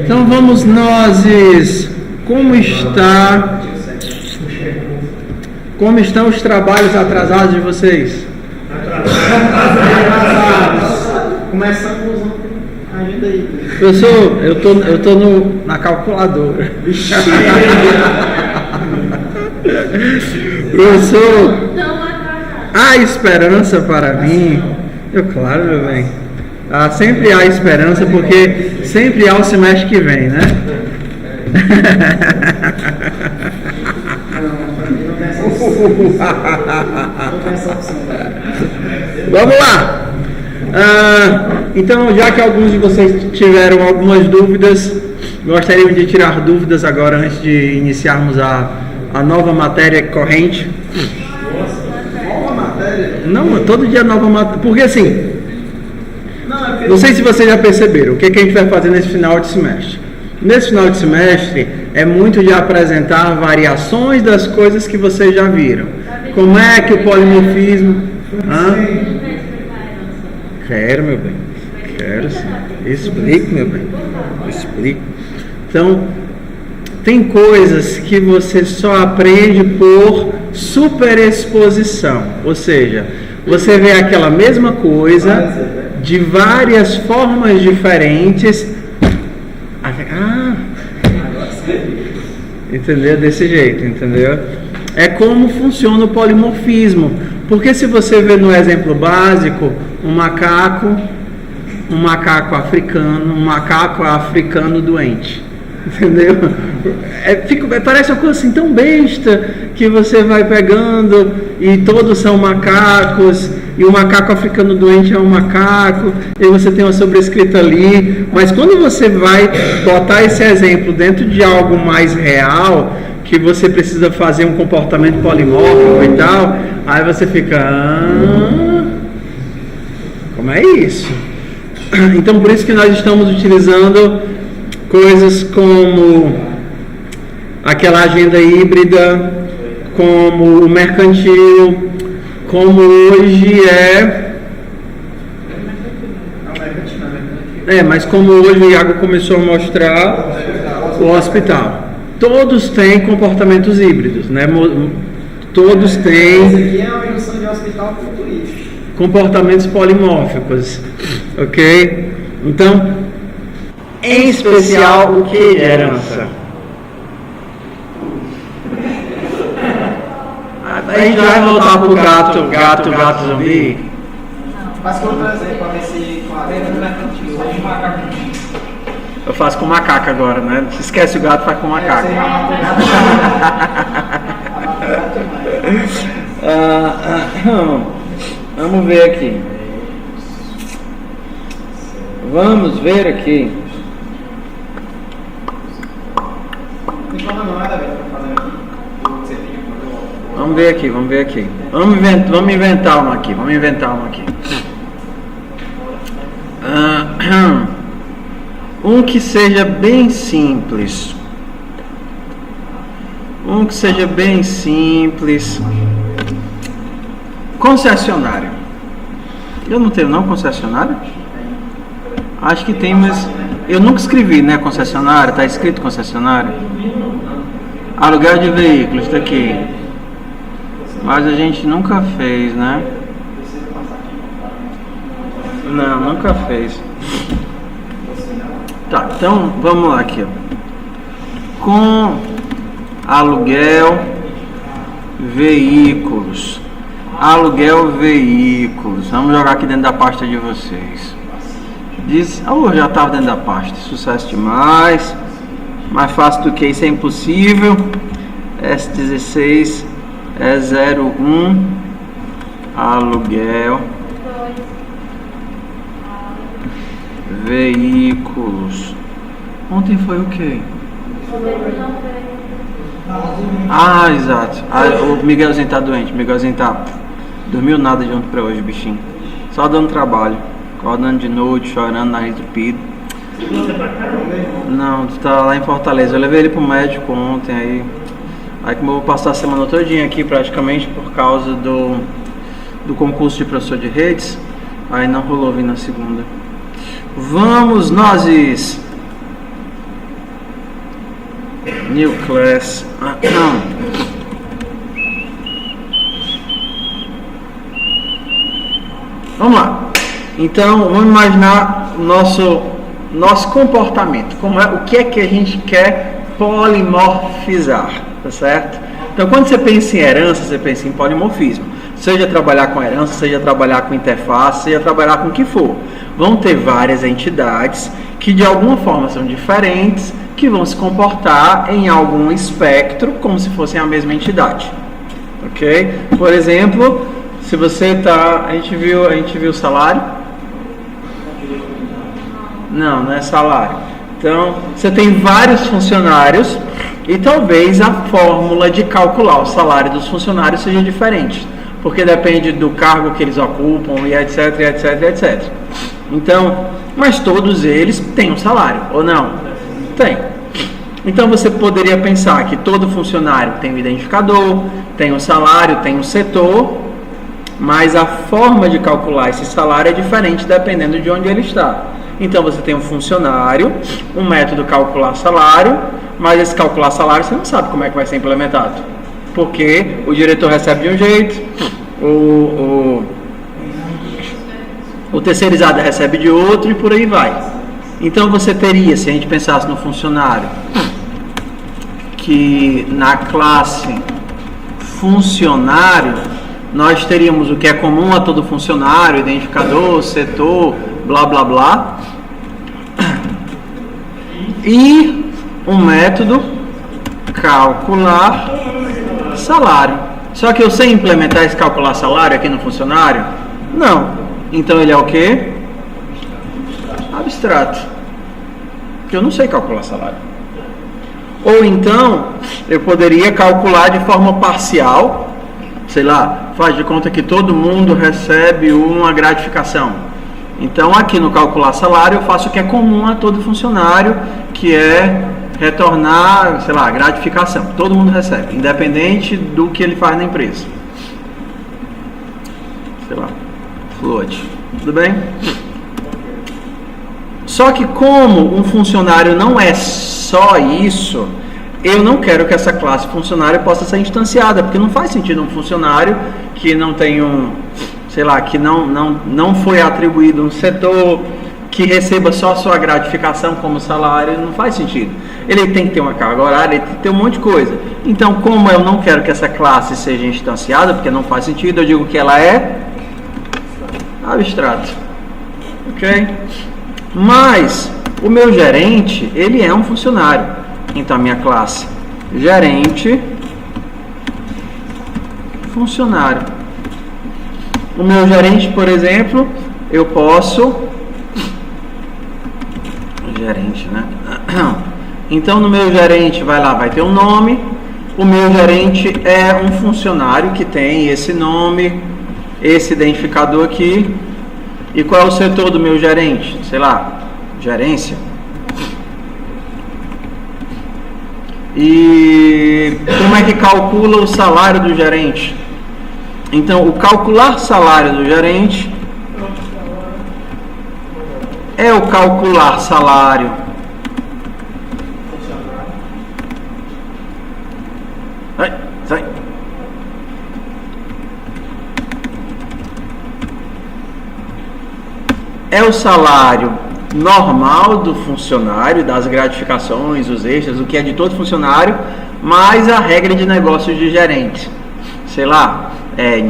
Então vamos nós. Como estão os trabalhos atrasados de vocês? Começamos ainda aí. Professor, eu tô na calculadora. Professor, há esperança para mim? Claro, meu bem. Sempre há esperança, porque sempre há o semestre que vem, né? Vamos lá. Então, já que alguns de vocês tiveram algumas dúvidas, gostariam de tirar dúvidas agora antes de iniciarmos a nova matéria corrente. Nova matéria? Não, todo dia nova matéria. Porque assim, não sei se vocês já perceberam o que a gente vai fazer nesse final de semestre. Nesse final de semestre é muito de apresentar variações das coisas que vocês já viram. Como é que o polimorfismo... Quero, meu bem. Quero sim. Explique, meu bem. Explique. Então, tem coisas que você só aprende por superexposição. Ou seja, você vê aquela mesma coisa de várias formas diferentes. Entendeu? Desse jeito, entendeu? É como funciona o polimorfismo. Porque se você vê no exemplo básico, um macaco africano doente. Entendeu? Parece uma coisa assim tão besta que você vai pegando e todos são macacos e o macaco africano doente é um macaco e você tem uma sobrescrita ali, mas quando você vai botar esse exemplo dentro de algo mais real, que você precisa fazer um comportamento polimórfico e tal, aí você fica, como é isso? Então por isso que nós estamos utilizando coisas como aquela agenda híbrida, como o mercantil, como hoje mas como hoje o Iago começou a mostrar o hospital. Todos têm comportamentos híbridos, né? Todos têm. Isso aqui é uma junção de hospital futurístico. Comportamentos polimórficos, ok? Então, em especial, o que é herança? A gente vai voltar pro gato zumbi? Faz com outro exemplo, para ver se com a venda do mercantil, só de macaco. Eu faço com macaco agora, né? Se esquece o gato, faz com macaco. Vamos ver aqui. Vamos ver aqui. Vamos ver aqui. Vamos inventar uma aqui. Um que seja bem simples. Concessionário. Eu não tenho não concessionário? Acho que tem, mas eu nunca escrevi, né? Concessionário, tá escrito concessionário. Aluguel de veículos, tá aqui. Mas a gente nunca fez, né? Não, nunca fez. Tá, então vamos lá aqui, ó. Com aluguel veículos. Vamos jogar aqui dentro da pasta de vocês. Já estava dentro da pasta. Sucesso demais. Mais fácil do que isso é impossível. S16 é 01 aluguel veículos. Ontem foi o quê? Exato. O Miguelzinho tá doente. Miguelzinho dormiu nada de ontem pra hoje, bichinho. Só dando trabalho. Acordando de noite, chorando, nariz entupido. Não, tá lá em Fortaleza. Eu levei ele pro médico ontem aí. Aí como eu vou passar a semana todinha aqui praticamente por causa do concurso de professor de redes, aí não rolou vir na segunda. Vamos, nozes. New class. Vamos lá. Então, vamos imaginar o nosso comportamento. O que é que a gente quer polimorfizar, tá certo? Então, quando você pensa em herança, você pensa em polimorfismo. Seja trabalhar com herança, seja trabalhar com interface, seja trabalhar com o que for. Vão ter várias entidades que de alguma forma são diferentes, que vão se comportar em algum espectro como se fossem a mesma entidade. Ok? Por exemplo, se você está... A gente viu o salário? Não é salário. Então, você tem vários funcionários e talvez a fórmula de calcular o salário dos funcionários seja diferente, porque depende do cargo que eles ocupam e etc, etc, etc. Então, mas todos eles têm um salário, ou não? Tem. Então você poderia pensar que todo funcionário tem um identificador, tem um salário, tem um setor, mas a forma de calcular esse salário é diferente dependendo de onde ele está. Então você tem um funcionário, um método calcular salário, mas esse calcular salário você não sabe como é que vai ser implementado. Porque o diretor recebe de um jeito, o terceirizado recebe de outro e por aí vai. Então você teria, se a gente pensasse no funcionário, que na classe funcionário nós teríamos o que é comum a todo funcionário, identificador, setor, blá blá blá, e um método calcular salário. Só que eu sei implementar esse calcular salário aqui no funcionário? Não. Então ele é o quê? Abstrato. Porque eu não sei calcular salário. Ou então eu poderia calcular de forma parcial, sei lá, faz de conta que todo mundo recebe uma gratificação. Então aqui no calcular salário eu faço o que é comum a todo funcionário, que é retornar, sei lá, gratificação. Todo mundo recebe, independente do que ele faz na empresa. Sei lá, float. Tudo bem? Só que como um funcionário não é só isso, eu não quero que essa classe funcionário possa ser instanciada, porque não faz sentido um funcionário que não tem sei lá, que não foi atribuído um setor, que receba só a sua gratificação como salário, não faz sentido. Ele tem que ter uma carga horária, ele tem que ter um monte de coisa. Então, como eu não quero que essa classe seja instanciada, porque não faz sentido, eu digo que ela é abstrato. Ok? Mas o meu gerente, ele é um funcionário. Então a minha classe gerente, funcionário. O meu gerente, por exemplo, eu posso... Gerente, né? Então no meu gerente vai ter um nome. O meu gerente é um funcionário que tem esse nome, esse identificador aqui. E qual é o setor do meu gerente? Sei lá, gerência. E como é que calcula o salário do gerente? Então, o calcular salário do gerente é o calcular salário sai. É o salário normal do funcionário, das gratificações, os extras, o que é de todo funcionário, mais a regra de negócios de gerente. Sei lá,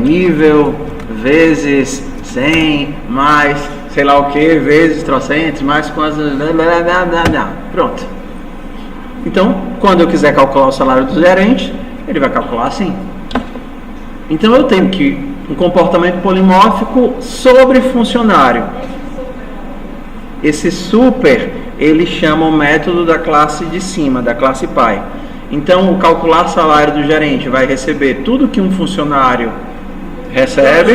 nível vezes 100, mais sei lá o que, vezes trocentos, mais quantas... Pronto. Então, quando eu quiser calcular o salário do gerente, ele vai calcular assim. Então eu tenho que um comportamento polimórfico sobre funcionário. Esse super, ele chama o método da classe de cima, da classe pai. Então, o calcular salário do gerente vai receber tudo que um funcionário recebe,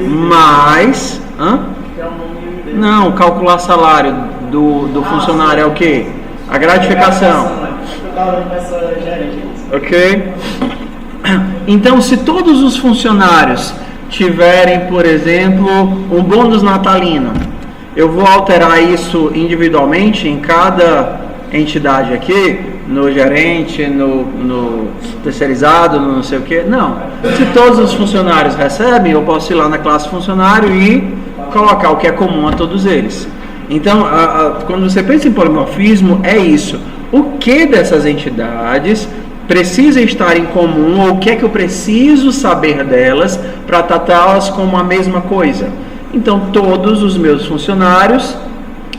mais... Não, calcular salário do funcionário é o quê? A gratificação. Ok? Então, se todos os funcionários tiverem, por exemplo, um bônus natalino, Eu vou alterar isso individualmente em cada entidade aqui, no gerente, no terceirizado, no não sei o que. Não. Se todos os funcionários recebem, eu posso ir lá na classe funcionário e colocar o que é comum a todos eles. Então, quando você pensa em polimorfismo, é isso. O que dessas entidades precisa estar em comum, ou o que é que eu preciso saber delas para tratá-las como a mesma coisa? Então, todos os meus funcionários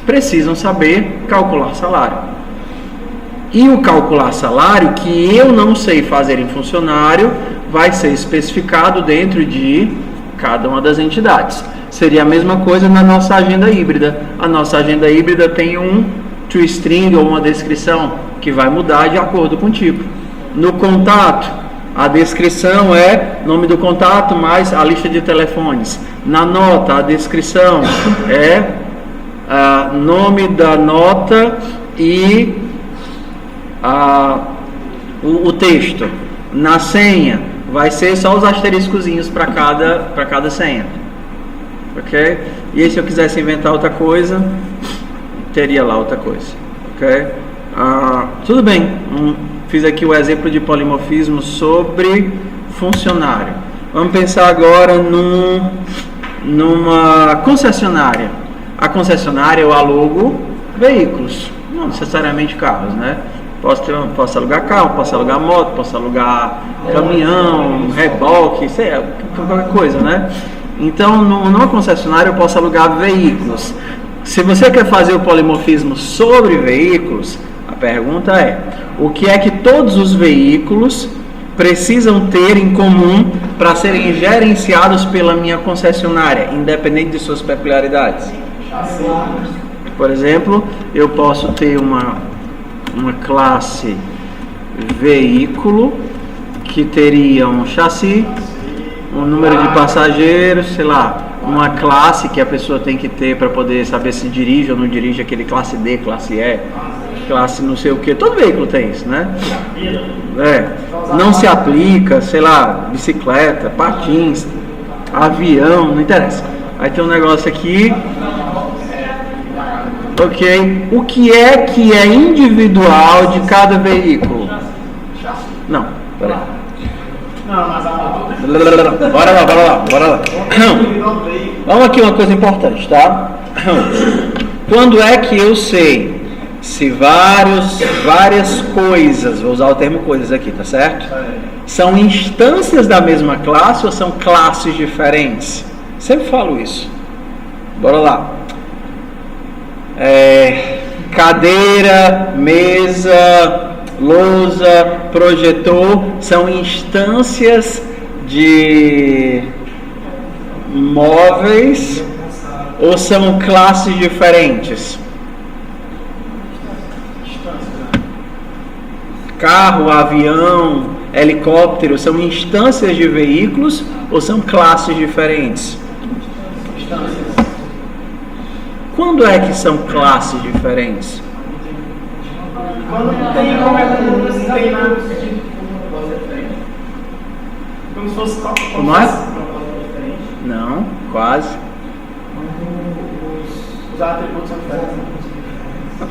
precisam saber calcular salário. E o calcular salário, que eu não sei fazer em funcionário, vai ser especificado dentro de cada uma das entidades. Seria a mesma coisa na nossa agenda híbrida. A nossa agenda híbrida tem um toString ou uma descrição que vai mudar de acordo com o tipo. No contato, a descrição é nome do contato mais a lista de telefones. Na nota, a descrição é nome da nota e o texto. Na senha, vai ser só os asteriscozinhos para cada senha. Ok? E aí, se eu quisesse inventar outra coisa, teria lá outra coisa. Ok? Tudo bem. Fiz aqui o exemplo de polimorfismo sobre funcionário. Vamos pensar agora numa concessionária. A concessionária eu alugo veículos, não necessariamente carros, né? Posso alugar carro, posso alugar moto, posso alugar caminhão, reboque, sei lá, qualquer coisa, né? Então, numa concessionária eu posso alugar veículos. Se você quer fazer o polimorfismo sobre veículos, a pergunta é: o que é que todos os veículos precisam ter em comum para serem gerenciados pela minha concessionária, independente de suas peculiaridades? Por exemplo, eu posso ter uma classe veículo que teria um chassi, um número de passageiros, sei lá, uma classe que a pessoa tem que ter para poder saber se dirige ou não dirige, aquele classe D, classe E, classe não sei o que. Todo veículo tem isso, né? Não se aplica, sei lá, bicicleta, patins, avião, não interessa. Aí tem um negócio aqui. Ok, o que é individual de cada veículo? Não, peraí. Bora lá. Vamos aqui uma coisa importante, tá? Quando é que eu sei se várias coisas, vou usar o termo coisas aqui, tá certo? São instâncias da mesma classe ou são classes diferentes? Sempre falo isso. Bora lá. Cadeira, mesa, lousa, projetor são instâncias de móveis ou são classes diferentes? Carro, avião, helicóptero são instâncias de veículos ou são classes diferentes? Quando é que são classes diferentes? Quando não tem nada. Como se fosse como é? Não, quase. Os atributos são diferentes.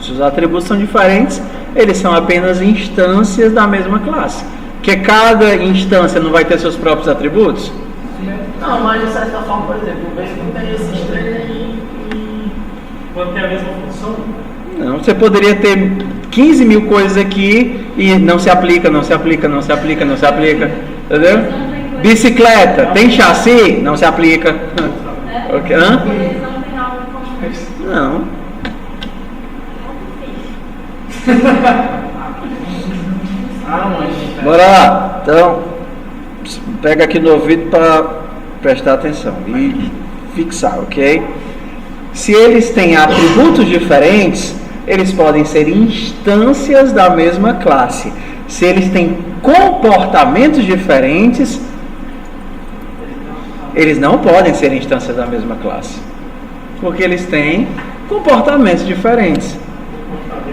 Se os atributos são diferentes, eles são apenas instâncias da mesma classe. Porque cada instância não vai ter seus próprios atributos? Não, mas de certa forma, por exemplo, o veículo tem esses três aí e pode ter a mesma função. Não, você poderia ter 15 mil coisas aqui e não se aplica. Entendeu? Bicicleta, tem chassi? Não se aplica. Okay. Hã? Não. Bora lá. Então, pega aqui no ouvido para prestar atenção e fixar, ok? Se eles têm atributos diferentes, eles podem ser instâncias da mesma classe. Se eles têm comportamentos diferentes, eles não podem ser instâncias da mesma classe, porque eles têm comportamentos diferentes.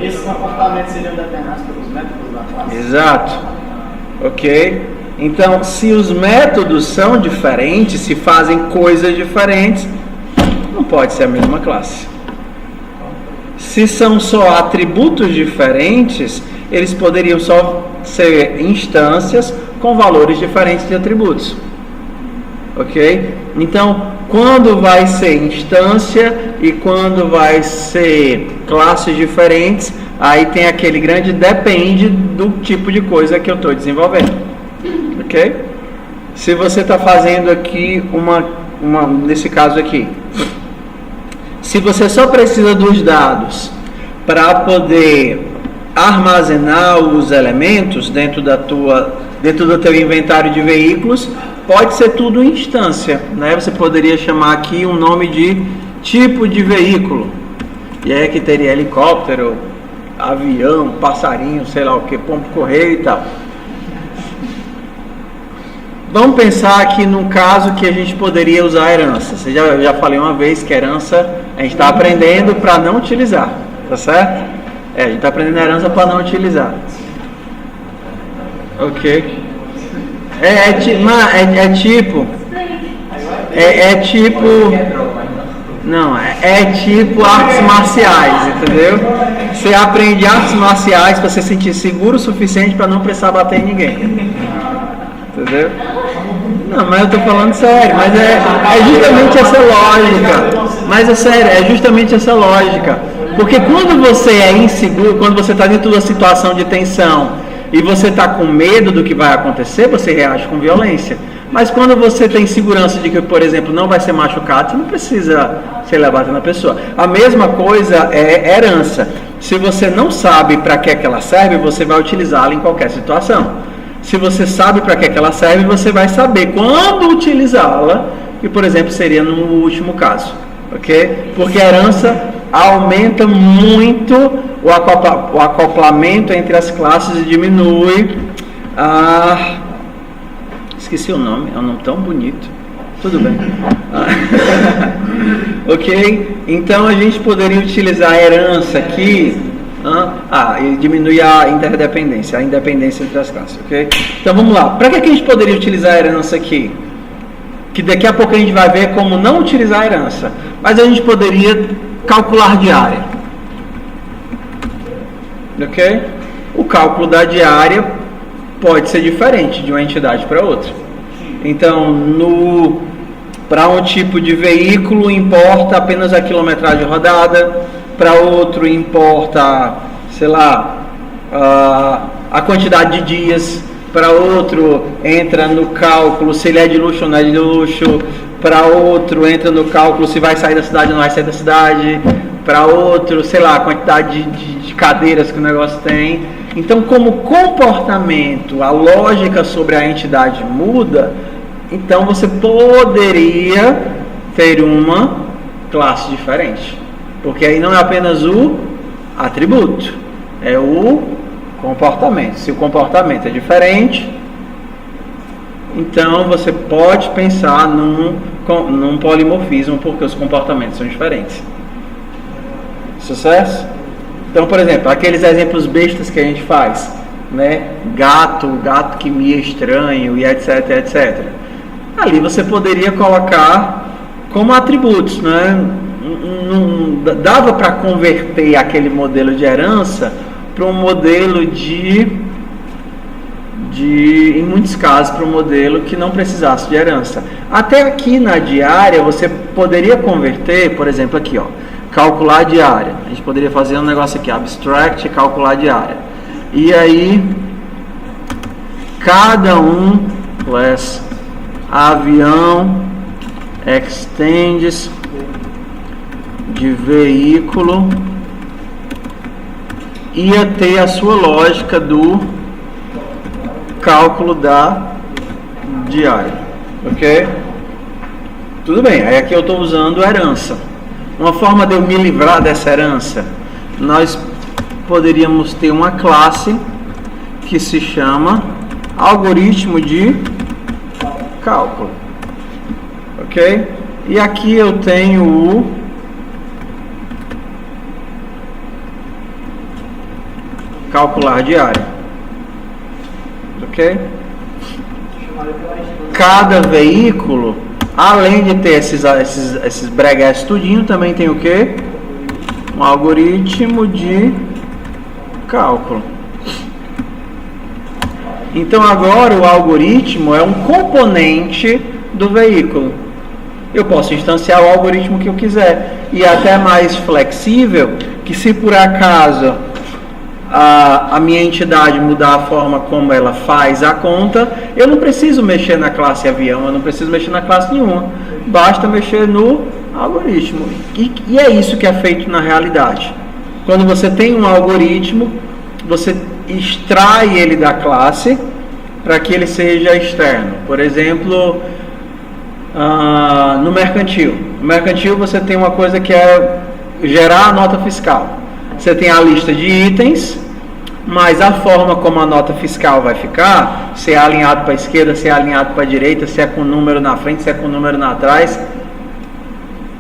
Esses comportamentos seriam determinados pelos métodos da classe? Exato. Ok? Então, se os métodos são diferentes, se fazem coisas diferentes, não pode ser a mesma classe. Se são só atributos diferentes, eles poderiam só ser instâncias com valores diferentes de atributos. Ok? Então, quando vai ser instância e quando vai ser classes diferentes, aí tem aquele grande depende do tipo de coisa que eu estou desenvolvendo. Ok? Se você está fazendo aqui nesse caso aqui, se você só precisa dos dados para poder armazenar os elementos dentro do teu inventário de veículos, pode ser tudo instância, né? Você poderia chamar aqui um nome de tipo de veículo, e aí que teria helicóptero, avião, passarinho, sei lá o que, pombo-correio e tal. Vamos pensar aqui num caso que a gente poderia usar a herança. Eu já falei uma vez que a herança a gente está aprendendo para não utilizar, tá certo? A gente está aprendendo a herança para não utilizar. Ok. É tipo artes marciais, entendeu? Você aprende artes marciais para se sentir seguro o suficiente para não precisar bater em ninguém. Entendeu? Não, mas eu tô falando sério, mas é justamente essa lógica. Mas é sério, é justamente essa lógica. Porque quando você é inseguro, quando você está dentro de uma situação de tensão e você está com medo do que vai acontecer, você reage com violência. Mas quando você tem segurança de que, por exemplo, não vai ser machucado, você não precisa, sei lá, bater na pessoa. A mesma coisa é herança. Se você não sabe para que ela serve, você vai utilizá-la em qualquer situação. Se você sabe para que ela serve, você vai saber quando utilizá-la, que, por exemplo, seria no último caso. Ok? Porque a herança aumenta muito o acoplamento entre as classes e diminui esqueci o nome, é um nome tão bonito. Tudo bem. Ok? Então a gente poderia utilizar a herança aqui e diminui a interdependência, a independência entre as classes. Ok? Então vamos lá. Para que a gente poderia utilizar a herança aqui? Que daqui a pouco a gente vai ver como não utilizar a herança. Mas a gente poderia calcular diária. Ok? O cálculo da diária pode ser diferente de uma entidade para outra. Então, para um tipo de veículo importa apenas a quilometragem rodada, para outro importa, sei lá, a quantidade de dias, para outro entra no cálculo se ele é de luxo ou não é de luxo, para outro entra no cálculo se vai sair da cidade ou não vai sair da cidade, para outro, sei lá, a quantidade de cadeiras que o negócio tem. Então, como comportamento, a lógica sobre a entidade muda, então você poderia ter uma classe diferente. Porque aí não é apenas o atributo, é o comportamento. Se o comportamento é diferente, então você pode pensar num polimorfismo, porque os comportamentos são diferentes. Sucesso? Então, por exemplo, aqueles exemplos bestas que a gente faz, né? Gato que mia estranho e etc, etc. Ali você poderia colocar como atributos, né? Dava para converter aquele modelo de herança para um modelo em muitos casos, para um modelo que não precisasse de herança. Até aqui na diária, você poderia converter, por exemplo, aqui, ó, calcular diária. A gente poderia fazer um negócio aqui, abstract, calcular diária. E aí, cada um, class, avião, extends, de veículo, ia ter a sua lógica do cálculo da diária. Ok? Tudo bem, aí aqui eu estou usando herança. Uma forma de eu me livrar dessa herança, nós poderíamos ter uma classe que se chama algoritmo de cálculo. Ok? E aqui eu tenho o calcular diária. Ok? Cada veículo, além de ter esses breguetes tudinho, também tem o quê? Um algoritmo de cálculo. Então agora o algoritmo é um componente do veículo. Eu posso instanciar o algoritmo que eu quiser. E até mais flexível, que se por acaso a minha entidade mudar a forma como ela faz a conta, eu não preciso mexer na classe avião, eu não preciso mexer na classe nenhuma. Basta mexer no algoritmo. E é isso que é feito na realidade. Quando você tem um algoritmo, você extrai ele da classe para que ele seja externo. Por exemplo, no mercantil. No mercantil você tem uma coisa que é gerar a nota fiscal. Você tem a lista de itens, mas a forma como a nota fiscal vai ficar, se é alinhado para a esquerda, se é alinhado para a direita, se é com número na frente, se é com número atrás,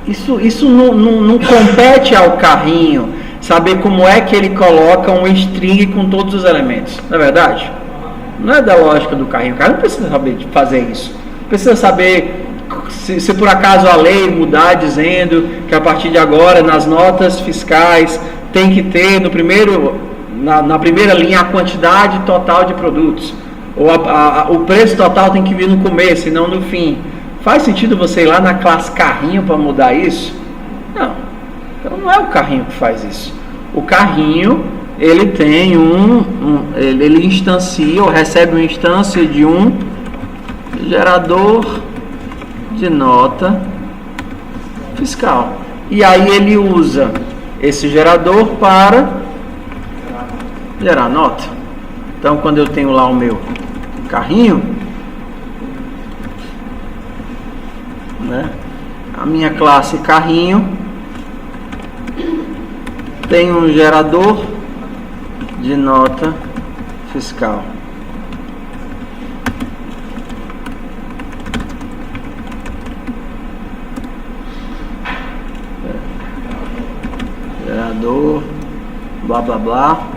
isso não compete ao carrinho saber como é que ele coloca um string com todos os elementos. Não é verdade? Não é da lógica do carrinho. O carrinho não precisa saber fazer isso. Precisa saber se por acaso a lei mudar dizendo que a partir de agora nas notas fiscais tem que ter na primeira linha a quantidade total de produtos, ou o preço total tem que vir no começo e não no fim. Faz sentido você ir lá na classe carrinho para mudar isso? Não. Então não é o carrinho que faz isso. O carrinho, ele tem ele instancia ou recebe uma instância de um gerador de nota fiscal. E aí ele usa esse gerador para gerar nota. Então quando eu tenho lá o meu carrinho, né, a minha classe carrinho tem um gerador de nota fiscal. Gerador, blá blá blá.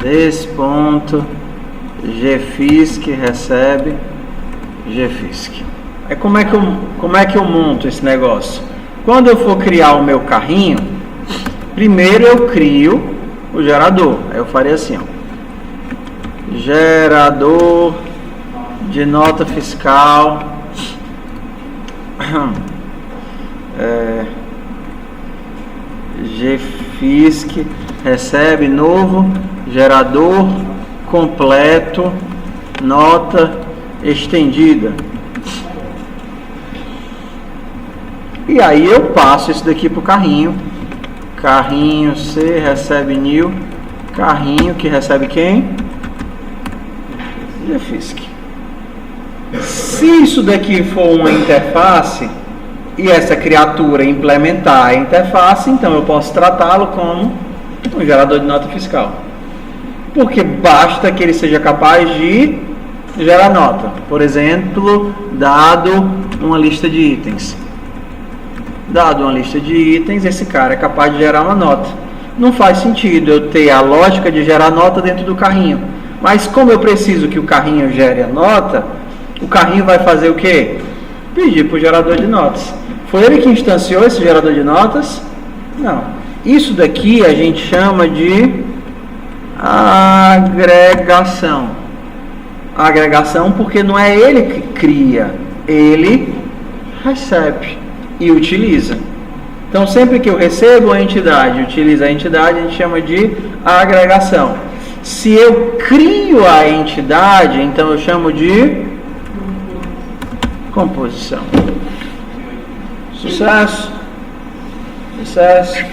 Desse ponto GFISC recebe GFISC. Aí como é que eu monto esse negócio? Quando eu for criar o meu carrinho, primeiro eu crio o gerador. Aí eu faria assim, ó. Gerador de nota fiscal. GFISC recebe novo gerador completo nota estendida. E aí eu passo isso daqui para o carrinho. Carrinho C recebe new. Carrinho que recebe quem? GFISC. Se isso daqui for uma interface e essa criatura implementar a interface, então eu posso tratá-lo como um gerador de nota fiscal. Porque basta que ele seja capaz de gerar nota. Por exemplo, dado uma lista de itens. Dado uma lista de itens, esse cara é capaz de gerar uma nota. Não faz sentido eu ter a lógica de gerar nota dentro do carrinho. Mas como eu preciso que o carrinho gere a nota, o carrinho vai fazer o quê? Pedir para o gerador de notas. Foi ele que instanciou esse gerador de notas? Não. Isso daqui a gente chama de agregação. Agregação porque não é ele que cria, ele recebe e utiliza. Então sempre que eu recebo a entidade e utilizo a entidade, a gente chama de agregação. Se eu crio a entidade, então eu chamo de composição. Sucesso. Sucesso.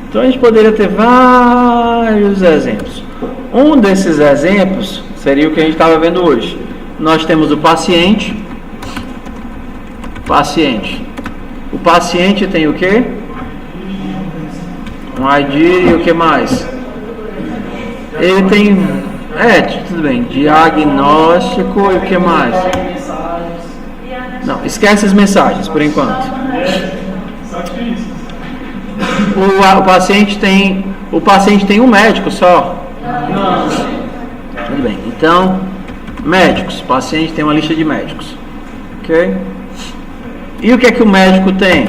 Então a gente poderia ter vários exemplos. Um desses exemplos seria o que a gente estava vendo hoje. Nós temos o paciente. O paciente tem o quê? Um ID e o que mais? Ele tem... tudo bem. Diagnóstico e o que mais? Não, esquece as mensagens por enquanto. O paciente tem um médico só. Tudo bem. Então, médicos. O paciente tem uma lista de médicos. Ok? E o que é que o médico tem?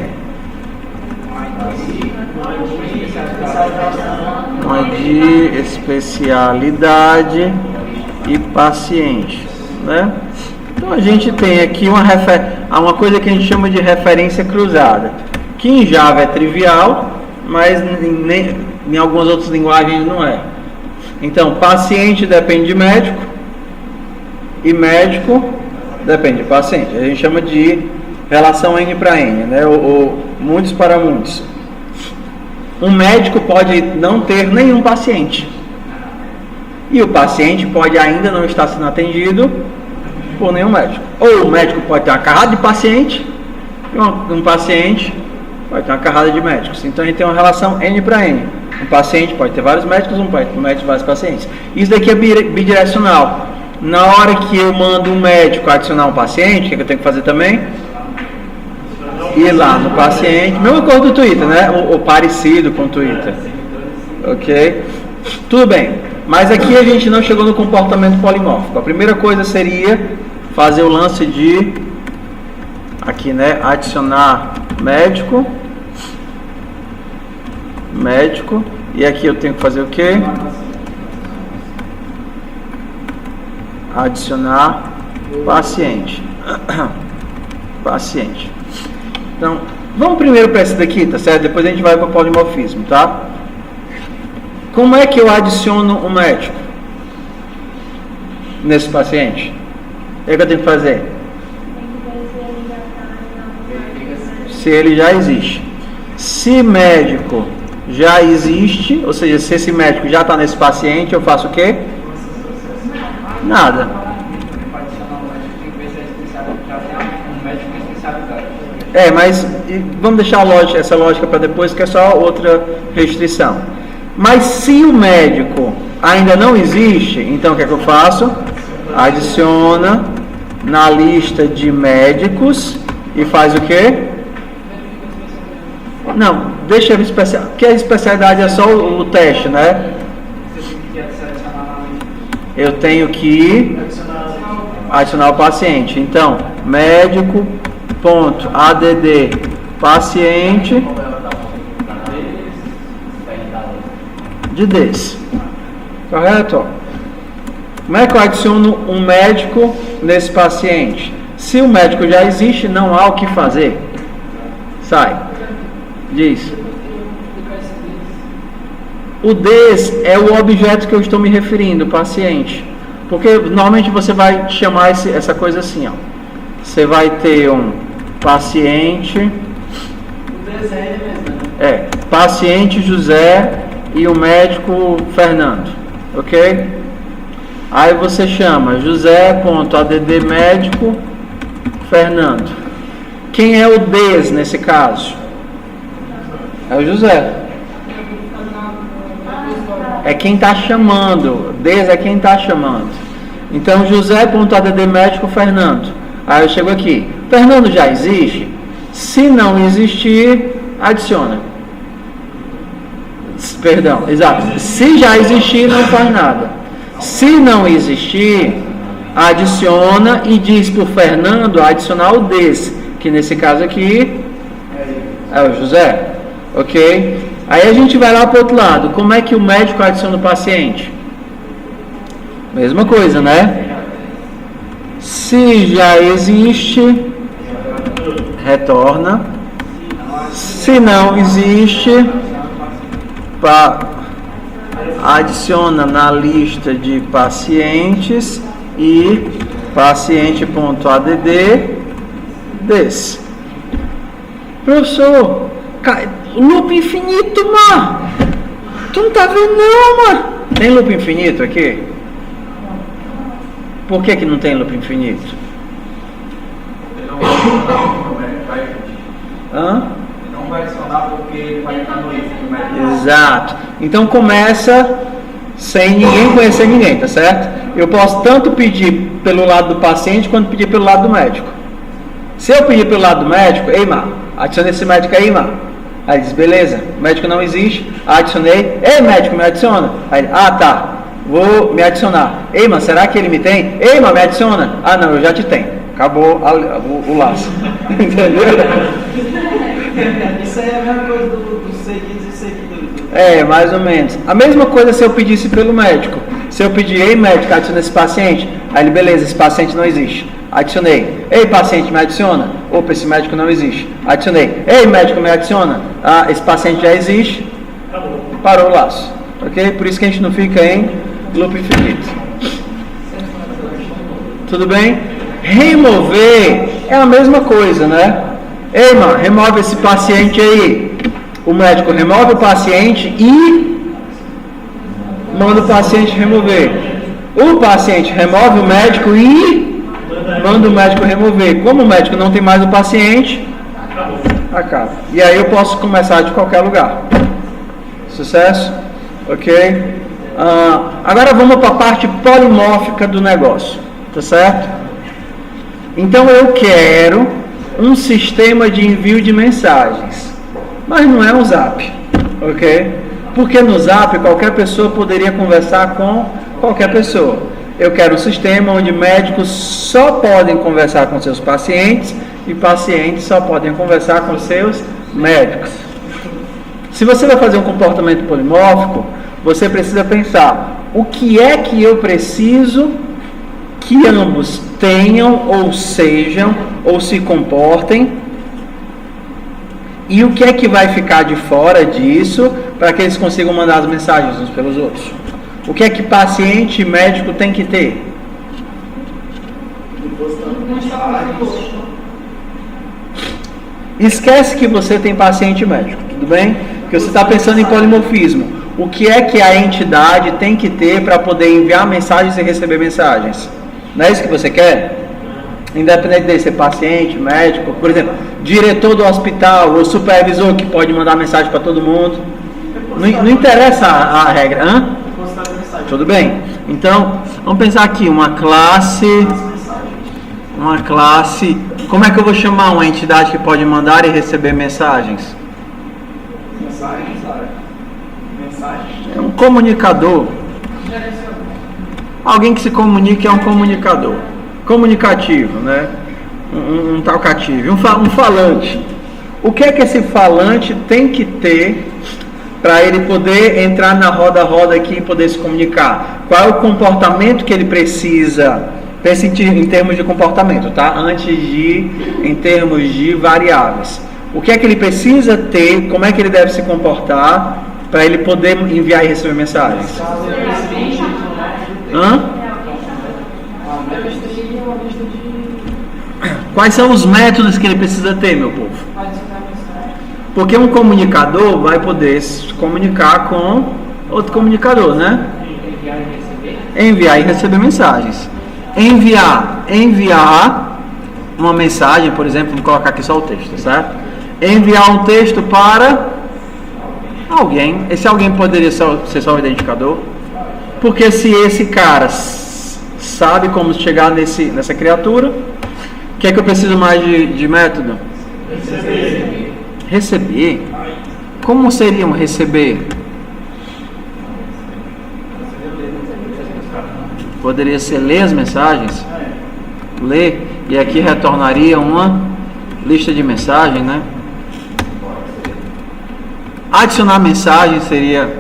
Uma de especialidade e paciente, né? Então a gente tem aqui uma coisa que a gente chama de referência cruzada, que em Java é trivial, mas em algumas outras linguagens não é. Então, paciente depende de médico e médico depende de paciente. A gente chama de relação N para N, né? Ou muitos para muitos. Um médico pode não ter nenhum paciente. E o paciente pode ainda não estar sendo atendido por nenhum médico. Ou o médico pode ter uma carrada de paciente e um paciente pode ter uma carrada de médicos. Então a gente tem uma relação N para N. Um paciente pode ter vários médicos, um médico vários pacientes. Isso daqui é bidirecional. Na hora que eu mando um médico adicionar um paciente, o que eu tenho que fazer também? Ir lá no paciente. Mesma coisa do Twitter, né? Ou parecido com o Twitter. Ok? Tudo bem. Mas aqui a gente não chegou no comportamento polimórfico. A primeira coisa seria fazer o lance de aqui, né? Adicionar médico. E aqui eu tenho que fazer o quê? Adicionar paciente. Paciente. Então, vamos primeiro para esse daqui, tá certo? Depois a gente vai para o polimorfismo, tá? Como é que eu adiciono um médico nesse paciente? O que é que eu tenho que fazer? Se ele já existe. Se médico já existe, ou seja, se esse médico já está nesse paciente, eu faço o quê? Nada. Mas vamos deixar essa lógica para depois, que é só outra restrição. Mas se o médico ainda não existe, então o que é que eu faço? Adiciona na lista de médicos e faz o quê? Não, deixa eu especial, porque a especialidade é só o teste, né? Eu tenho que adicionar o paciente. Então, médico.add paciente de desse. Correto? Como é que eu adiciono um médico nesse paciente? Se o médico já existe, não há o que fazer. Sai. Diz. O des é o objeto que eu estou me referindo, paciente. Porque normalmente você vai chamar essa coisa assim, ó. Você vai ter um paciente. O des é ele mesmo, né? Paciente José e o médico Fernando. Ok? Aí você chama José.add médico Fernando. Quem é o des nesse caso? É o José. É quem está chamando. Des é quem está chamando. Então, José.add médico Fernando. Aí eu chego aqui. Fernando já existe? Se não existir, adiciona. Perdão, exato. Se já existir, não faz nada. Se não existir, adiciona e diz para o Fernando adicionar o des, que nesse caso aqui é o José. Ok? Aí a gente vai lá para o outro lado. Como é que o médico adiciona o paciente? Mesma coisa, né? Se já existe, retorna. Se não existe, adiciona na lista de pacientes e paciente.add desse. Professor, loop infinito, mano. Tu não tá vendo não, mano. Tem loop infinito aqui? Por que não tem loop infinito? Hã? Não vai adicionar porque ele vai entrar no if. Exato. Então começa sem ninguém conhecer ninguém, tá certo? Eu posso tanto pedir pelo lado do paciente quanto pedir pelo lado do médico. Se eu pedir pelo lado do médico, ei, Mar, adiciona esse médico aí, Mar. Aí ele diz, beleza, o médico não existe, adicionei, ei, médico, me adiciona. Aí ele, tá, vou me adicionar. Ei, Mar, será que ele me tem? Ei, Mar, me adiciona. Ah, não, eu já te tenho. Acabou o laço. Entendeu? Isso aí é a mesma coisa dos seguidos e seguidores. É, mais ou menos. A mesma coisa se eu pedisse pelo médico. Se eu pedir, ei médico, adiciona esse paciente. Aí ele, beleza, esse paciente não existe. Adicionei. Ei paciente, me adiciona. Opa, esse médico não existe. Adicionei. Ei médico, me adiciona. Ah, esse paciente já existe. Parou o laço. Ok? Por isso que a gente não fica em loop infinito. Tudo bem? Remover é a mesma coisa, né? Ei, mano, remove esse paciente aí. O médico remove o paciente e manda o paciente remover. O paciente remove o médico e manda o médico remover. Como o médico não tem mais o paciente, acaba. E aí eu posso começar de qualquer lugar. Sucesso? Ok? Agora vamos para a parte polimórfica do negócio. Tá certo? Então eu quero um sistema de envio de mensagens. Mas não é um zap. Ok? Porque no zap qualquer pessoa poderia conversar com qualquer pessoa. Eu quero um sistema onde médicos só podem conversar com seus pacientes e pacientes só podem conversar com seus médicos. Se você vai fazer um comportamento polimórfico, você precisa pensar: o que é que eu preciso que ambos tenham ou sejam ou se comportem, e o que é que vai ficar de fora disso para que eles consigam mandar as mensagens uns pelos outros? O que é que paciente e médico tem que ter? Esquece que você tem paciente e médico, tudo bem? Porque você está pensando em polimorfismo. O que é que a entidade tem que ter para poder enviar mensagens e receber mensagens? Não é isso que você quer? Independente de ser paciente, médico, por exemplo, diretor do hospital ou supervisor que pode mandar mensagem para todo mundo. Não interessa a regra. Hã? Tudo bem. Então, vamos pensar aqui, uma classe. Como é que eu vou chamar uma entidade que pode mandar e receber mensagens? É um comunicador. Alguém que se comunica é um comunicador. Comunicativo, né? Um talkativo, um falante. O que é que esse falante tem que ter para ele poder entrar na roda aqui e poder se comunicar? Qual é o comportamento que ele precisa? Pense em termos de comportamento, tá? Antes de em termos de variáveis. O que é que ele precisa ter? Como é que ele deve se comportar para ele poder enviar e receber mensagens? Hã? Quais são os métodos que ele precisa ter, meu povo? Porque um comunicador vai poder se comunicar com outro comunicador, né? Enviar e receber mensagens. Enviar uma mensagem, por exemplo, vou colocar aqui só o texto, certo? Enviar um texto para alguém. Esse alguém poderia ser só o identificador. Porque se esse cara sabe como chegar nessa criatura, o que é que eu preciso mais de método? Receber? Como seria um receber? Poderia ser ler as mensagens? Ler, e aqui retornaria uma lista de mensagens, né? Adicionar mensagem seria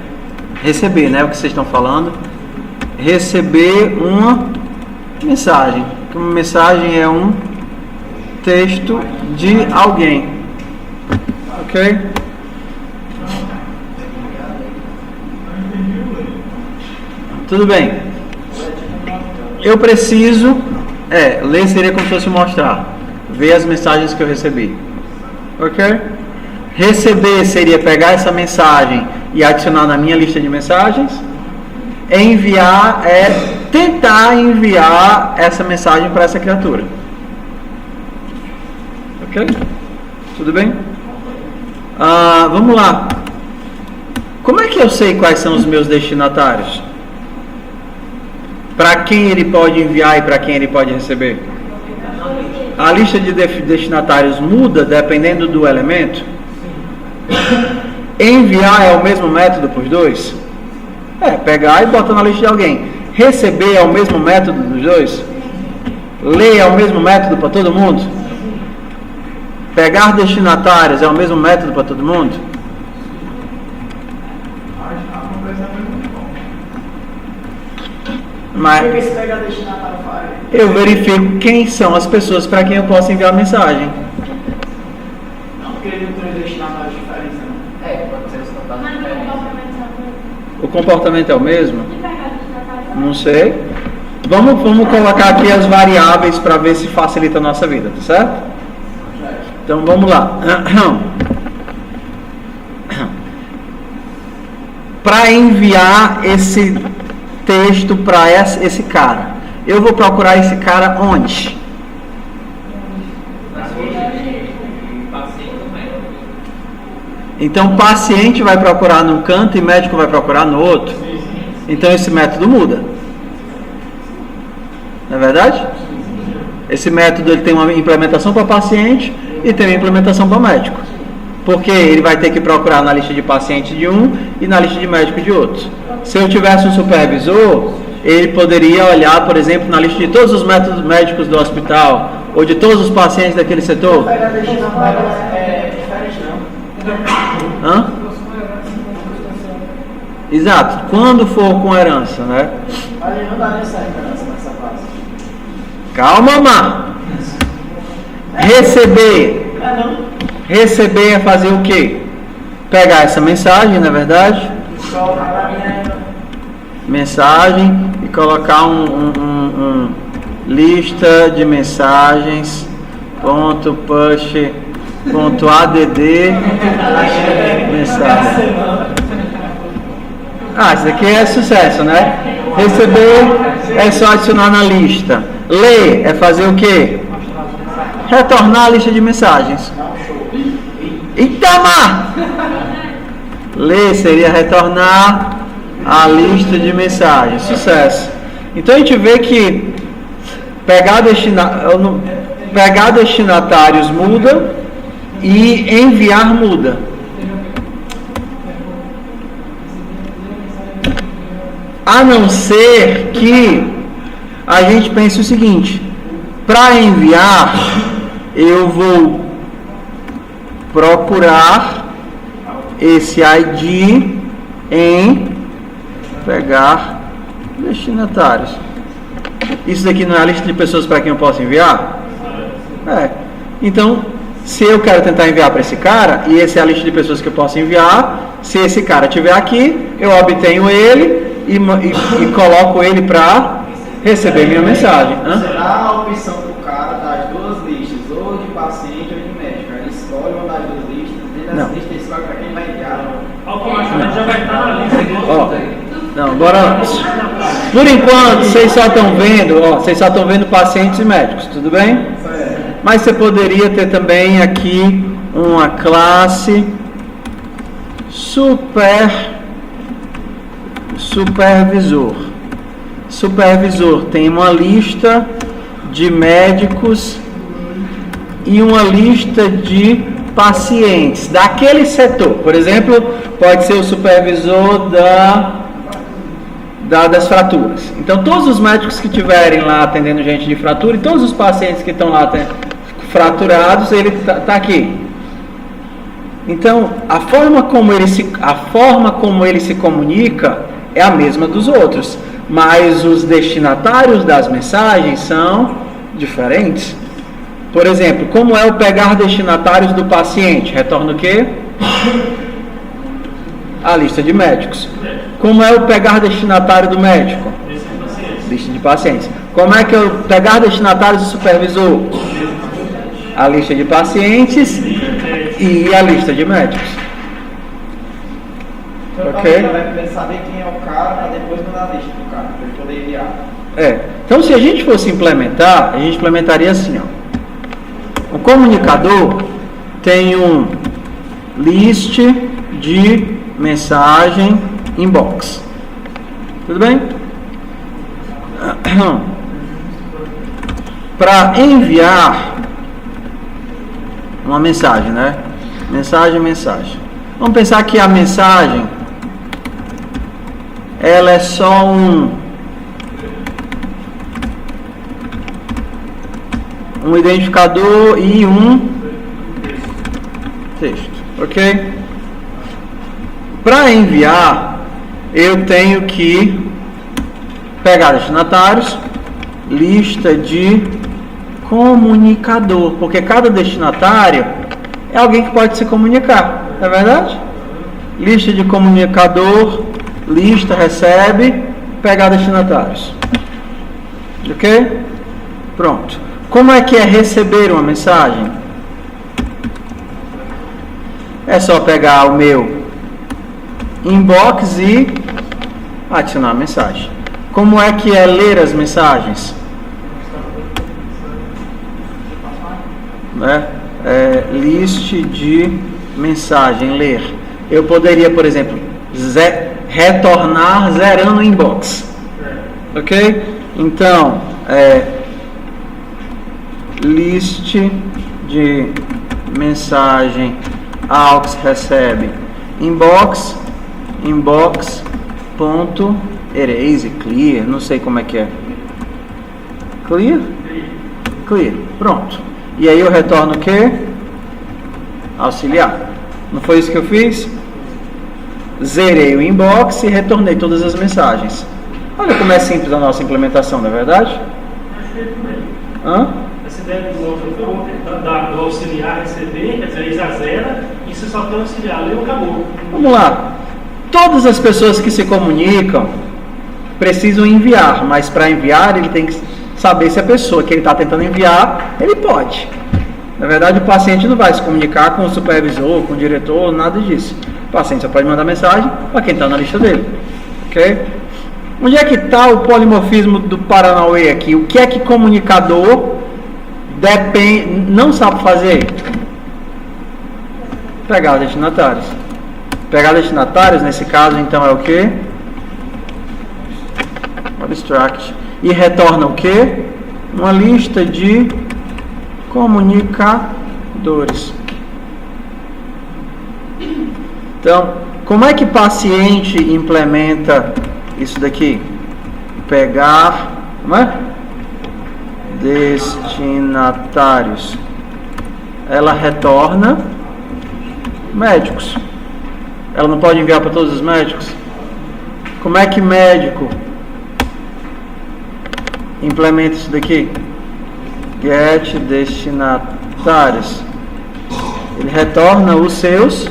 receber, né? O que vocês estão falando. Receber uma mensagem. Uma mensagem é um texto de alguém. Ok? Tudo bem. Eu preciso... ler seria como se fosse mostrar. Ver as mensagens que eu recebi. Ok? Receber seria pegar essa mensagem e adicionar na minha lista de mensagens. Enviar é tentar enviar essa mensagem para essa criatura. Ok? Tudo bem? Vamos lá. Como é que eu sei quais são os meus destinatários? Para quem ele pode enviar e para quem ele pode receber? A lista de destinatários muda dependendo do elemento? Enviar é o mesmo método para os dois? Pegar e botar na lista de alguém. Receber é o mesmo método dos dois? Ler é o mesmo método para todo mundo? Pegar destinatários é o mesmo método para todo mundo? Mas eu verifico quem são as pessoas para quem eu posso enviar mensagem. Não, porque ele não tem destinatários diferentes, não. Pode ser os contatos diferentes. O comportamento é o mesmo? Não sei. Vamos colocar aqui as variáveis para ver se facilita a nossa vida, tá certo? Então vamos lá. Para enviar esse texto para esse cara, eu vou procurar esse cara onde? Então, paciente vai procurar num canto e médico vai procurar no outro. Então, esse método muda. Não é verdade? Esse método ele tem uma implementação para paciente e tem uma implementação para médico. Porque ele vai ter que procurar na lista de paciente de um e na lista de médico de outro. Se eu tivesse um supervisor, ele poderia olhar, por exemplo, na lista de todos os métodos médicos do hospital ou de todos os pacientes daquele setor. Hã? Exato, quando for com herança, né? Mas não dá nessa herança nessa fase. Calma, Má. Receber é fazer o quê? Pegar essa mensagem, não é verdade? Mensagem e colocar um lista de mensagens .push .add mensagem. Isso aqui é sucesso, né? Receber é só adicionar na lista. Ler é fazer o quê? Retornar a lista de mensagens. Itama! Ler seria retornar a lista de mensagens. Sucesso. Então a gente vê que pegar destinatários muda e enviar muda. A não ser que a gente pense o seguinte: para enviar, eu vou procurar esse ID em pegar destinatários. Isso daqui não é a lista de pessoas para quem eu posso enviar? Então, se eu quero tentar enviar para esse cara, e essa é a lista de pessoas que eu posso enviar, se esse cara estiver aqui, eu obtenho ele e coloco ele para receber minha mensagem. Será a opção do cara das duas listas, ou de paciente ou de médico? Ele escolhe uma das duas listas, dentro dessa lista ele escolhe para quem vai enviar. Automaticamente já vai estar na lista. Não, agora, por enquanto, vocês só estão vendo pacientes e médicos, tudo bem? Mas você poderia ter também aqui uma classe supervisor. Supervisor tem uma lista de médicos e uma lista de pacientes daquele setor. Por exemplo, pode ser o supervisor das fraturas. Então, todos os médicos que estiverem lá atendendo gente de fratura e todos os pacientes que estão lá fraturados, ele está aqui. Então, a forma como ele se comunica é a mesma dos outros, mas os destinatários das mensagens são diferentes. Por exemplo, como é o pegar destinatários do paciente? Retorna o quê? A lista de médicos. Como é o pegar destinatário do médico? Lista de pacientes. Como é que é o pegar destinatários do supervisor? A lista de pacientes e a lista de médicos. Então, ok? Ele vai saber quem é o cara para depois mandar a lista do cara, para ele poder enviar. Então, se a gente fosse implementar, a gente implementaria assim, ó. O comunicador tem um list de mensagem inbox. Tudo bem? Para enviar uma mensagem, né? Mensagem. Vamos pensar que a mensagem ela é só um identificador e um texto, ok? Para enviar, eu tenho que pegar destinatários, lista de comunicador, porque cada destinatário é alguém que pode se comunicar, não é verdade? Lista de comunicador, lista, recebe, pegar destinatários, ok? Pronto. Como é que é receber uma mensagem? É só pegar o meu inbox e adicionar a mensagem. Como é que é ler as mensagens? List de mensagem, ler. Eu poderia, por exemplo, retornar zerando o inbox. Ok? Então, list de mensagem aux recebe inbox ponto erase clear, não sei como é que é. Clear, pronto. E aí eu retorno o que? Auxiliar. Não foi isso que eu fiz? Zerei o inbox e retornei todas as mensagens. Olha como é simples a nossa implementação, não é verdade? Essa ideia do auxiliar receber, quer dizer, ele já zera e você só tem o auxiliar, leu, acabou. Vamos lá. Todas as pessoas que se comunicam precisam enviar, mas para enviar ele tem que saber se a pessoa que ele está tentando enviar, ele pode. Na verdade, o paciente não vai se comunicar com o supervisor, com o diretor, nada disso. O paciente só pode mandar mensagem para quem está na lista dele. Ok? Onde é que está o polimorfismo do Paranauê aqui? O que é que comunicador não sabe fazer? Pegar destinatários. Pegar destinatários, nesse caso, então, é o que? Abstract. E retorna o que? Uma lista de comunicadores. Então, como é que paciente implementa isso daqui? Pegar, não é? Destinatários. Ela retorna médicos. Ela não pode enviar para todos os médicos? Como é que médico implementa isso daqui? Get destinatários. Ele retorna os seus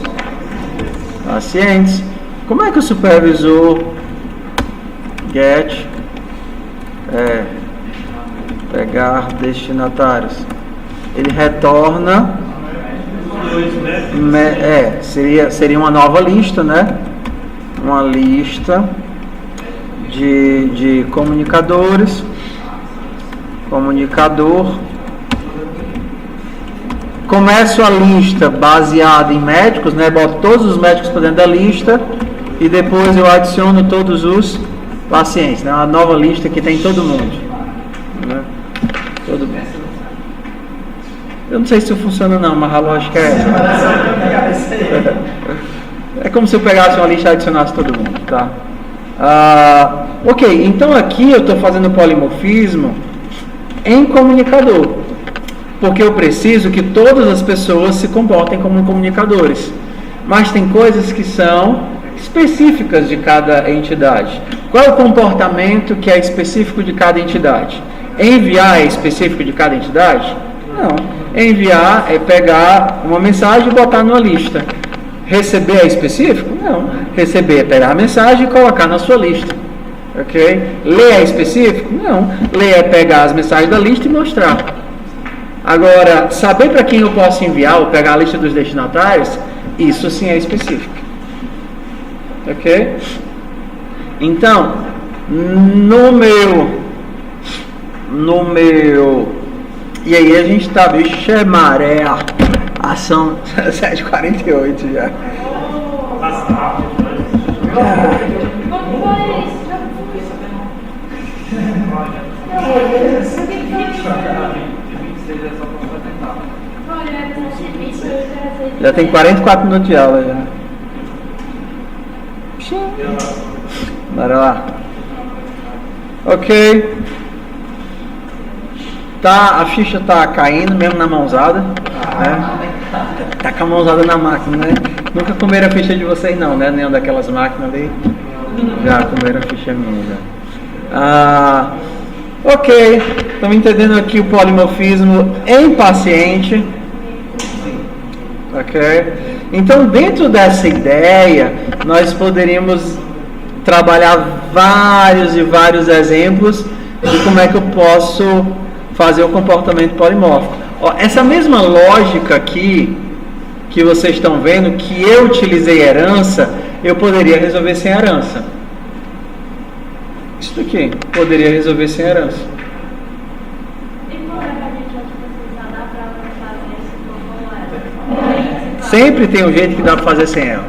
pacientes. Como é que o supervisor get pegar destinatários? Ele retorna seria uma nova lista, né? Uma lista de comunicadores. Comunicador. Começo a lista baseada em médicos, né? Boto todos os médicos para dentro da lista e depois eu adiciono todos os pacientes, né? Uma nova lista que tem todo mundo, né? Todo mundo. Eu não sei se isso funciona não, mas a lógica é essa. É como se eu pegasse uma lista e adicionasse todo mundo, tá? Ok, então aqui eu estou fazendo polimorfismo em comunicador, porque eu preciso que todas as pessoas se comportem como comunicadores, mas tem coisas que são específicas de cada entidade. Qual é o comportamento que é específico de cada entidade? Enviar é específico de cada entidade? Não. Enviar é pegar uma mensagem e botar numa lista. Receber é específico? Não. Receber é pegar a mensagem e colocar na sua lista. Ok? Ler é específico? Não. Ler é pegar as mensagens da lista e mostrar. Agora, saber para quem eu posso enviar ou pegar a lista dos destinatários, isso sim é específico. Ok? Então, no meu e aí a gente tá, bicho, é maré, ação 7h48 já. Já tem 44 minutos de aula já. Bora lá. Ok. A ficha tá caindo mesmo na mãozada, né? Tá com a mãozada na máquina, né? Nunca comeram a ficha de vocês não, né? Nenhuma daquelas máquinas ali. Já comeram a ficha minha, já. Ok, estamos entendendo aqui o polimorfismo em paciente. Ok? Então, dentro dessa ideia, nós poderíamos trabalhar vários e vários exemplos de como é que eu posso fazer o comportamento polimórfico. Ó, essa mesma lógica aqui que vocês estão vendo, que eu utilizei herança, eu poderia resolver sem herança. Isso daqui, poderia resolver sem herança. Sempre tem um jeito que dá para fazer sem ela.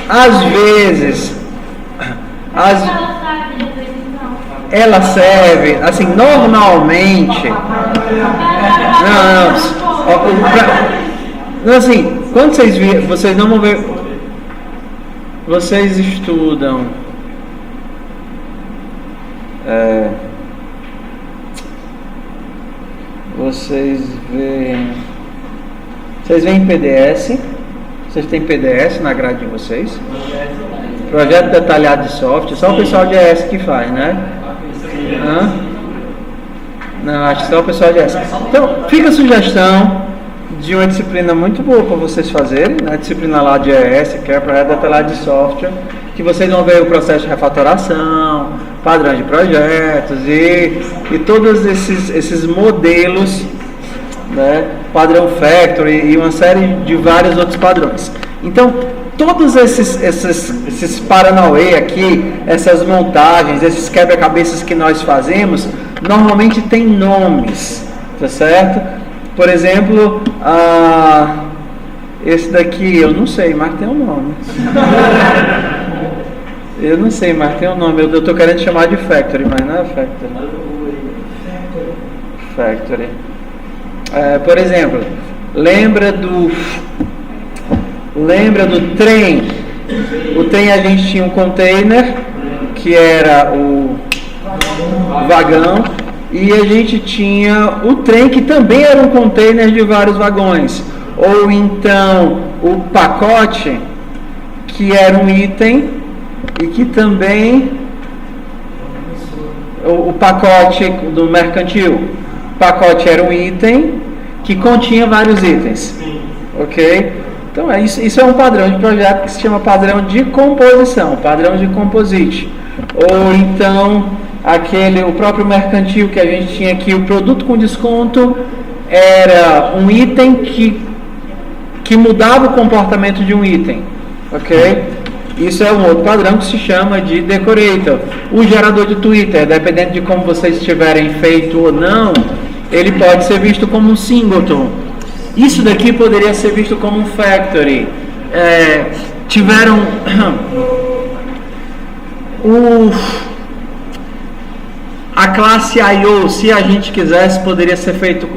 Às vezes, ela serve, assim, normalmente. Não, assim, quando vocês não vão ver. Vocês estudam. Vocês veem PDS. Vocês têm PDS na grade de vocês? Projeto detalhado de software. Só o pessoal de ES que faz, né? Não, acho que só o pessoal de ES. Então, fica a sugestão de uma disciplina muito boa para vocês fazerem, né? A disciplina lá de ES, que é projeto detalhado de software, que vocês vão ver o processo de refatoração, padrões de projetos e todos esses modelos, né? Padrão Factory e uma série de vários outros padrões. Então, todos esses paranauê aqui, essas montagens, esses quebra-cabeças que nós fazemos, normalmente tem nomes, tá certo? Por exemplo, esse daqui eu não sei, mas tem um nome. Eu não sei, mas tem um nome. Eu estou querendo chamar de Factory, mas não é Factory. Factory. Por exemplo, lembra do trem? O trem, a gente tinha um container que era o vagão, e a gente tinha o trem que também era um container de vários vagões, ou então o pacote, que era um item e que também o pacote do mercantil. O pacote era um item que continha vários itens. Ok? Então isso é um padrão de projeto que se chama padrão de composição, padrão de composite. Ou então o próprio mercantil que a gente tinha aqui, o produto com desconto era um item que mudava o comportamento de um item. Ok? Isso é um outro padrão que se chama de decorator. O gerador de Twitter, dependendo de como vocês tiverem feito ou não, ele pode ser visto como um singleton. Isso daqui poderia ser visto como um factory. Tiveram a classe I/O, se a gente quisesse, poderia ser feito.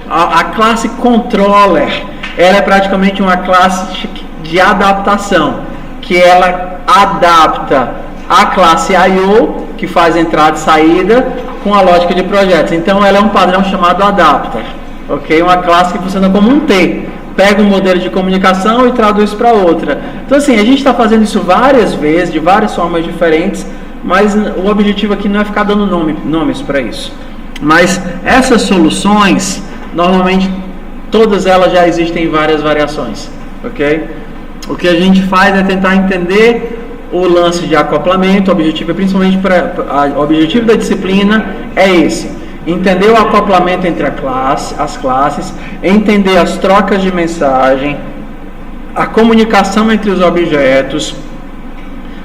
A classe controller, ela é praticamente uma classe de adaptação, que ela adapta a classe I/O, que faz entrada e saída, com a lógica de projetos. Então ela é um padrão chamado adapter, ok? Uma classe que funciona como um T, pega um modelo de comunicação e traduz para outra. Então assim, a gente está fazendo isso várias vezes, de várias formas diferentes, mas o objetivo aqui não é ficar dando nomes para isso. Mas essas soluções, normalmente todas elas já existem em várias variações, ok? O que a gente faz é tentar entender o lance de acoplamento. O objetivo, principalmente o objetivo da disciplina é esse: entender o acoplamento entre as classes, entender as trocas de mensagem, a comunicação entre os objetos.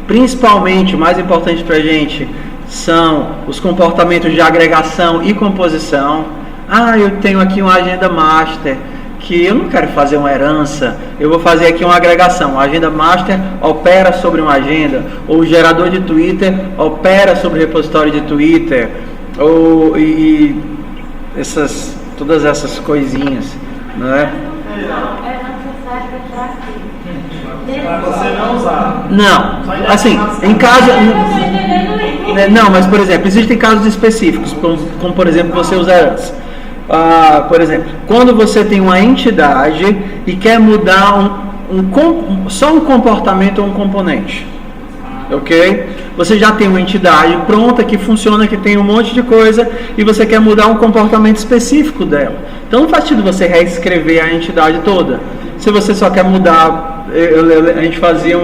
Principalmente, o mais importante para a gente são os comportamentos de agregação e composição. Eu tenho aqui uma agenda master, que eu não quero fazer uma herança, eu vou fazer aqui uma agregação. A agenda master opera sobre uma agenda, ou o gerador de Twitter opera sobre o repositório de Twitter, todas essas coisinhas, não é? Você não usar. Não, assim, em caso... Não, mas por exemplo, existem casos específicos, como por exemplo, você usa herança. Por exemplo, quando você tem uma entidade e quer mudar só um comportamento ou um componente, ok? Você já tem uma entidade pronta que funciona, que tem um monte de coisa e você quer mudar um comportamento específico dela. Então não faz sentido você reescrever a entidade toda. Se você só quer mudar, a gente fazia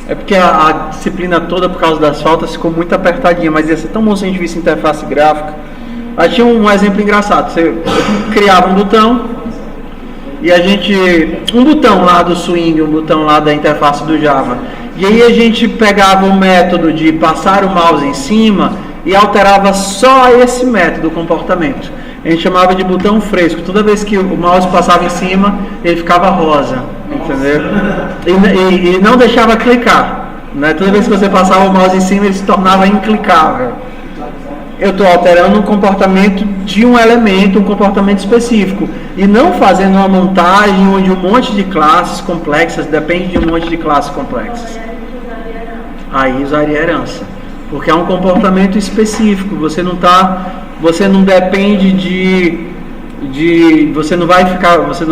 é porque a disciplina toda, por causa das faltas, ficou muito apertadinha, mas ia ser tão bom se a gente visse interface gráfica. Aí tinha um exemplo engraçado, você criava um botão e um botão lá do swing, um botão lá da interface do Java, e aí a gente pegava o método de passar o mouse em cima e alterava só esse método, o comportamento. A gente chamava de botão fresco. Toda vez que o mouse passava em cima, ele ficava rosa, entendeu? E não deixava clicar, né? Toda vez que você passava o mouse em cima, ele se tornava inclicável. Eu estou alterando um comportamento de um elemento, um comportamento específico, e não fazendo uma montagem onde um monte de classes complexas, depende de um monte de classes complexas. Aí usaria herança, porque é um comportamento específico. Você não depende você não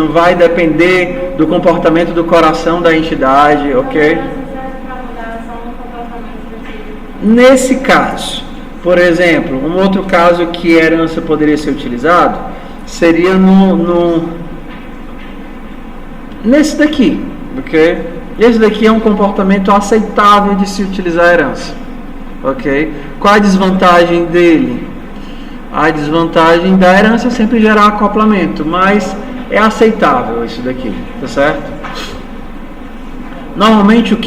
vai depender do comportamento do coração da entidade, ok? Nesse caso, por exemplo, um outro caso que a herança poderia ser utilizado seria nesse daqui, ok? Esse daqui é um comportamento aceitável de se utilizar a herança, ok? Qual a desvantagem dele? A desvantagem da herança é sempre gerar acoplamento, mas é aceitável isso daqui, tá certo? Normalmente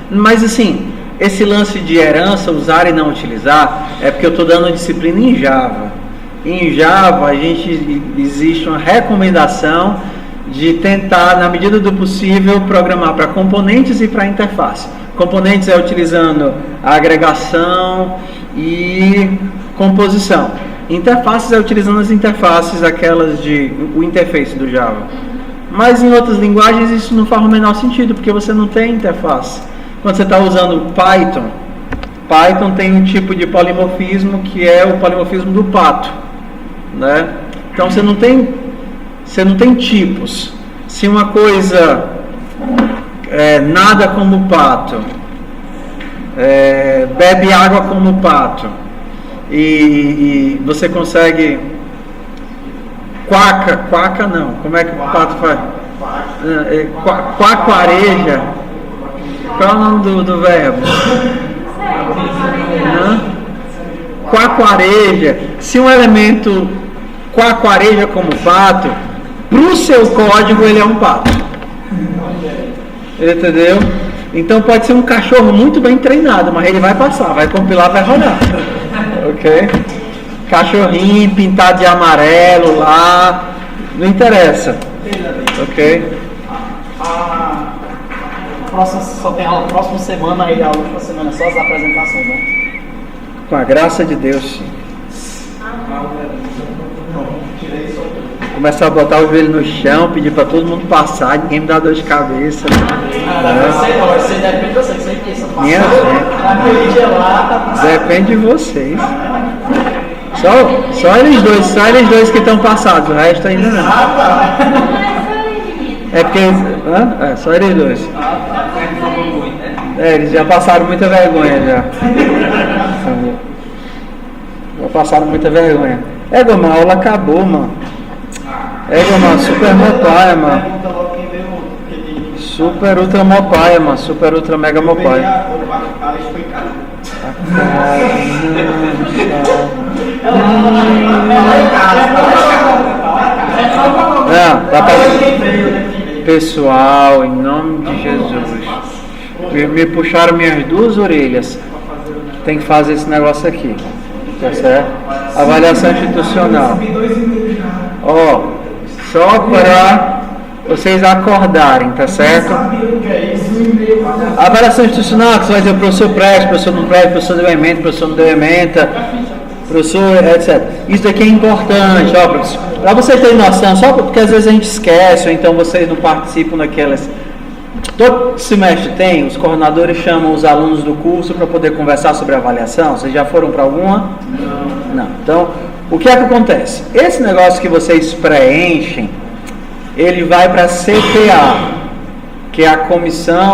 mas assim, esse lance de herança, usar e não utilizar, é porque eu estou dando disciplina em Java. Em Java, existe uma recomendação de tentar, na medida do possível, programar para componentes e para interface. Componentes é utilizando a agregação e composição. Interfaces é utilizando as interfaces, o interface do Java. Mas em outras linguagens isso não faz o menor sentido, porque você não tem interface. Quando você está usando Python tem um tipo de polimorfismo que é o polimorfismo do pato, né? Então você não tem tipos. Se uma coisa nada como o pato, bebe água como o pato, e você consegue quaca não, como é que o pato faz? Quaquareja. Qual é o nome do verbo? Quaquareja. Se um elemento quaquareja como pato, para o seu código ele é um pato. Entendeu? Então pode ser um cachorro muito bem treinado, mas ele vai passar, vai compilar, vai rodar. Ok? Cachorrinho pintado de amarelo lá, não interessa. Ok? Só tem aula próxima semana, aí a última semana só as apresentações, né? Com a graça de Deus, sim. Começar a botar o joelho no chão, pedir para todo mundo passar, ninguém me dá dor de cabeça. Você depende de você, que você pensa. Minha gente. Depende de vocês. Só eles dois que estão passados, o resto ainda não. É porque. Só eles dois. Eles já passaram muita vergonha já. Já passaram muita vergonha. Mano, a aula acabou, mano. Mano, super mopaia, mano. Super ultra mopaia, mano. Super ultra mega mopaia. Pessoal, em nome de Jesus, me puxaram minhas duas orelhas. Tem que fazer esse negócio aqui, tá certo? Avaliação institucional. Só para vocês acordarem, tá certo? Avaliação institucional, que você vai dizer o professor presta, professor não presta, professor deu ementa, professor não deu ementa. professor, etc. Isso daqui é importante, ó, professor. Para você ter noção, só porque às vezes a gente esquece, ou então vocês não participam daquelas. Todo semestre tem, os coordenadores chamam os alunos do curso para poder conversar sobre a avaliação. Vocês já foram para alguma? Não. Então, o que é que acontece? Esse negócio que vocês preenchem, ele vai para a CTA, que é a comissão